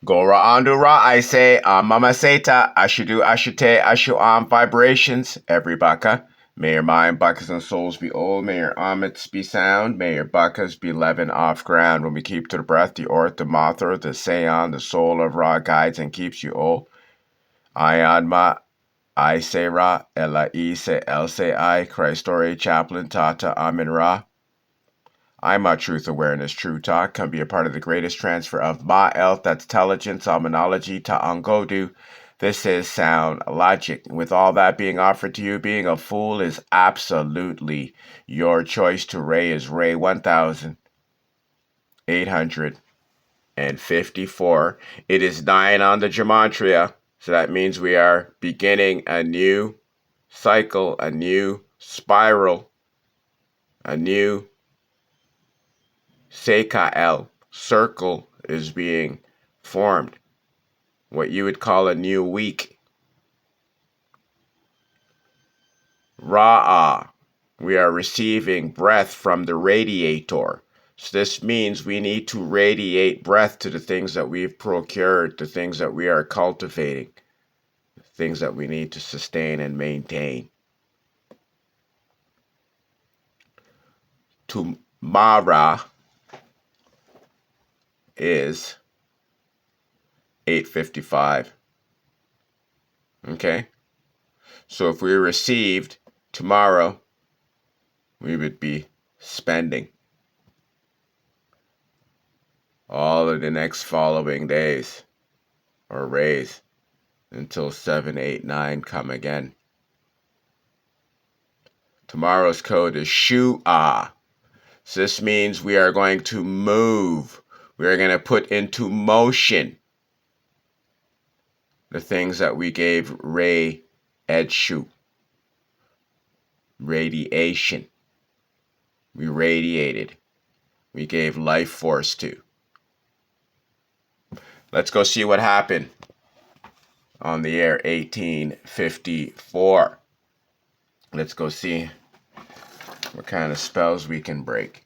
Gora Andura, I say, Mama Seta, Ashudu, Ashute, Ashu vibrations, every baka. May your mind, buckas, and souls be old. May your omits be sound. May your buckas be leaven off ground. When we keep to the breath, the orth, the mothor, the seon, the soul of Ra guides and keeps you old. Ayanma, I say Ra, Ella I se El se I, Christore, Chaplain, Tata, Amin Ra. I'm a truth awareness, true talk, can be a part of the greatest transfer of Ma Elth, that's intelligence, almonology, to Angodu. This is sound logic. With all that being offered to you, being a fool is absolutely your choice. To Ray is Ray 1854. It is 9 on the gematria, so that means we are beginning a new cycle, a new spiral, a new Sekael circle is being formed. What you would call a new week. Ra'ah. We are receiving breath from the radiator. So this means we need to radiate breath to the things that we've procured, the things that we are cultivating, the things that we need to sustain and maintain. Tomorrow is 8:55. Okay? So if we received tomorrow, we would be spending all of the next following days or rays until 7, 8, 9 come again. Tomorrow's code is Shu'ah. So this means we are going to move. We are going to put into motion the things that we gave Ray Edshu. Radiation. We radiated. We gave life force to. Let's go see what happened on the air 1854. Let's go see what kind of spells we can break.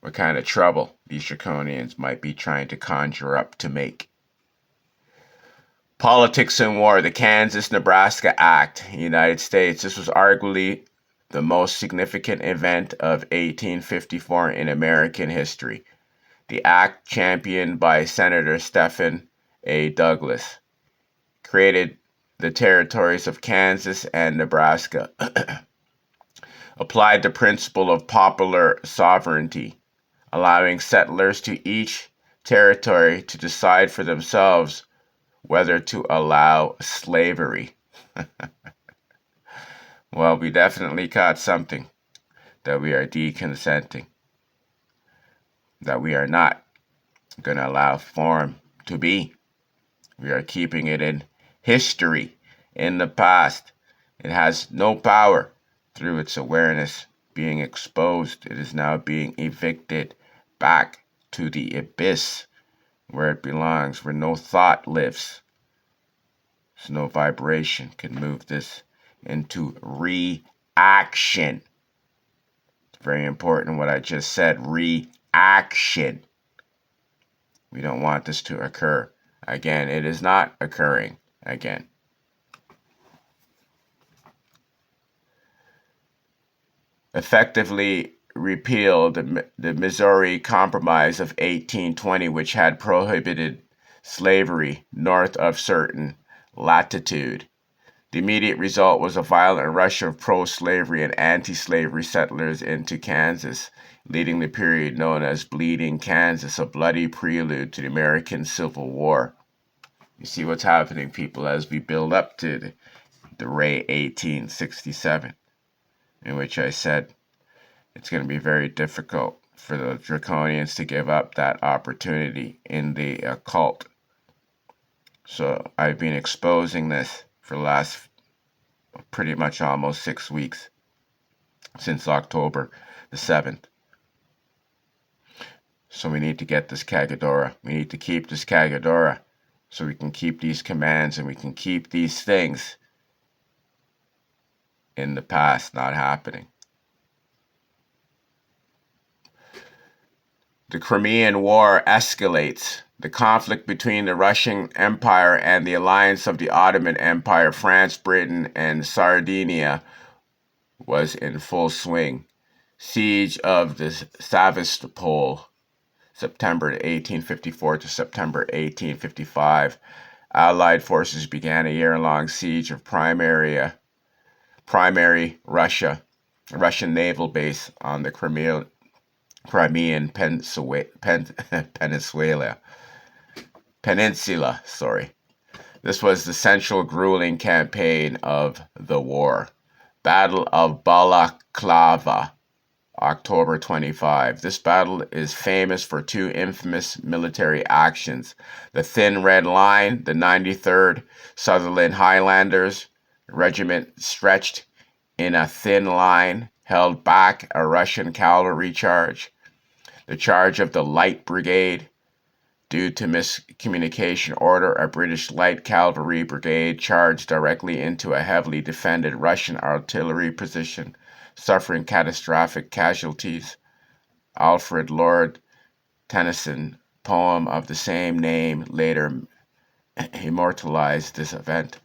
What kind of trouble these draconians might be trying to conjure up to make. Politics and War, the Kansas-Nebraska Act, United States. This was arguably the most significant event of 1854 in American history. The act, championed by Senator Stephen A. Douglas, created the territories of Kansas and Nebraska, applied the principle of popular sovereignty, allowing settlers to each territory to decide for themselves whether to allow slavery. Well, we definitely caught something that we are deconsenting, that we are not going to allow form to be. We are keeping it in history, in the past. It has no power through its awareness being exposed. It is now being evicted back to the abyss where it belongs, where no thought lives. So no vibration can move this into reaction. It's very important what I just said, reaction. We don't want this to occur. Again, it is not occurring again. Effectively repealed the Missouri Compromise of 1820, which had prohibited slavery north of certain latitude. The immediate result was a violent rush of pro-slavery and anti-slavery settlers into Kansas, leading the period known as Bleeding Kansas, a bloody prelude to the American Civil War. You see what's happening, people, as we build up to the Ray 1867, in which I said it's going to be very difficult for the draconians to give up that opportunity in the occult. So I've been exposing this for the last pretty much almost 6 weeks, since October the 7th. So we need to get this Kagodora. We need to keep this Kagodora so we can keep these commands and we can keep these things in the past not happening. The Crimean War escalates. the conflict between the Russian Empire and the alliance of the Ottoman Empire, France, Britain, and Sardinia was in full swing. Siege of the Sevastopol, September 1854 to September 1855. Allied forces began a year-long siege of primary Russian naval base on the Crimean Peninsula. This was the central grueling campaign of the war. Battle of Balaclava, October 25. This battle is famous for two infamous military actions. The Thin Red Line, the 93rd Sutherland Highlanders Regiment stretched in a thin line, held back a Russian cavalry charge. The charge of the Light Brigade. Due to miscommunication order, a British light cavalry brigade charged directly into a heavily defended Russian artillery position, suffering catastrophic casualties. Alfred Lord Tennyson poem of the same name later immortalized this event.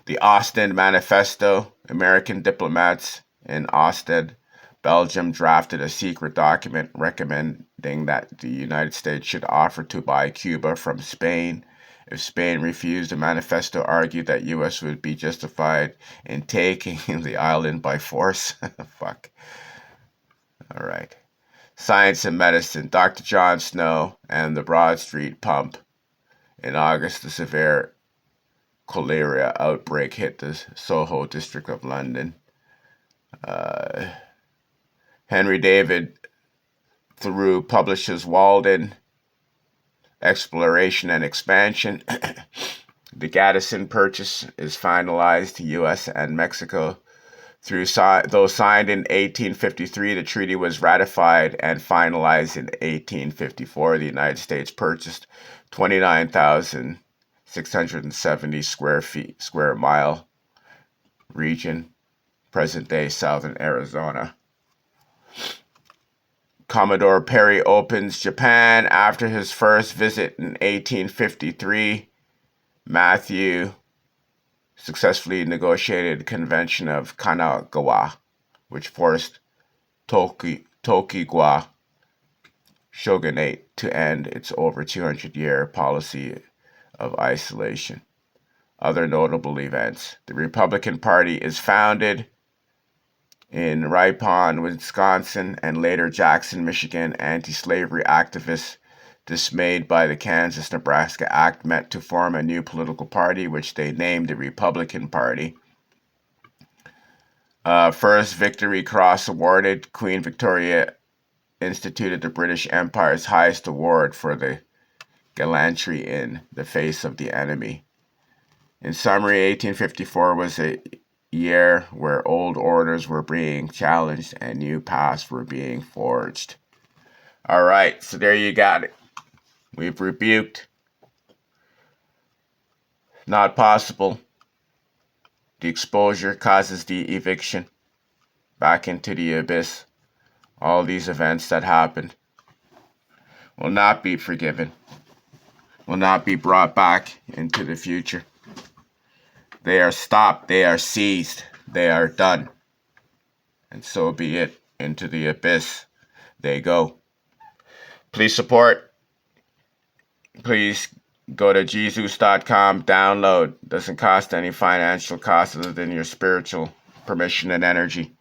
The Ostend Manifesto. American diplomats in Ostend, Belgium, drafted a secret document recommending that the United States should offer to buy Cuba from Spain. If Spain refused, the manifesto argued that U.S. would be justified in taking the island by force. Fuck. All right. Science and Medicine. Dr. John Snow and the Broad Street Pump. In August, the severe cholera outbreak hit the Soho district of London. Henry David Thoreau publishes Walden, Exploration and Expansion. The Gadsden Purchase is finalized to U.S. and Mexico. Though signed in 1853, the treaty was ratified and finalized in 1854. The United States purchased 29,670 square mile region, present-day southern Arizona. Commodore Perry opens Japan after his first visit in 1853. Matthew successfully negotiated the Convention of Kanagawa, which forced Tokugawa shogunate to end its over 200-year policy of isolation. Other notable events. The Republican Party is founded in Ripon, Wisconsin, and later Jackson, Michigan. Anti-slavery activists, dismayed by the Kansas-Nebraska Act, met to form a new political party, which they named the Republican Party. First Victory Cross awarded. Queen Victoria instituted the British Empire's highest award for the gallantry in the face of the enemy. In summary, 1854 was a year where old orders were being challenged and new paths were being forged. All right, so there you got it. We've rebuked. Not possible. The exposure causes the eviction back into the abyss. All these events that happened will not be forgiven, will not be brought back into the future. They are stopped, they are seized, they are done. And so be it. Into the abyss they go. Please support. Please go to Jesus.com, download. Doesn't cost any financial cost other than your spiritual permission and energy.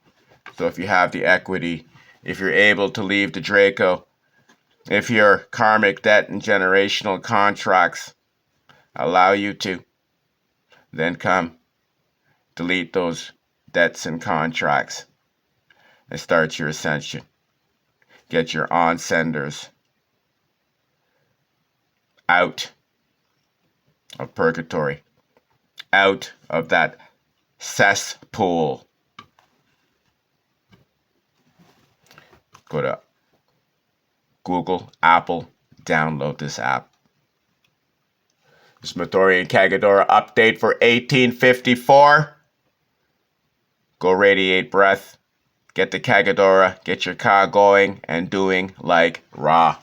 So if you have the equity, if you're able to leave the Draco, if your karmic debt and generational contracts allow you to, then come delete those debts and contracts and start your ascension. Get your on-senders out of purgatory, out of that cesspool. Go to Google, Apple, download this app. This Mathorian Kagodora update for 1854. Go radiate breath. Get the Kagodora. Get your car going and doing like Ra.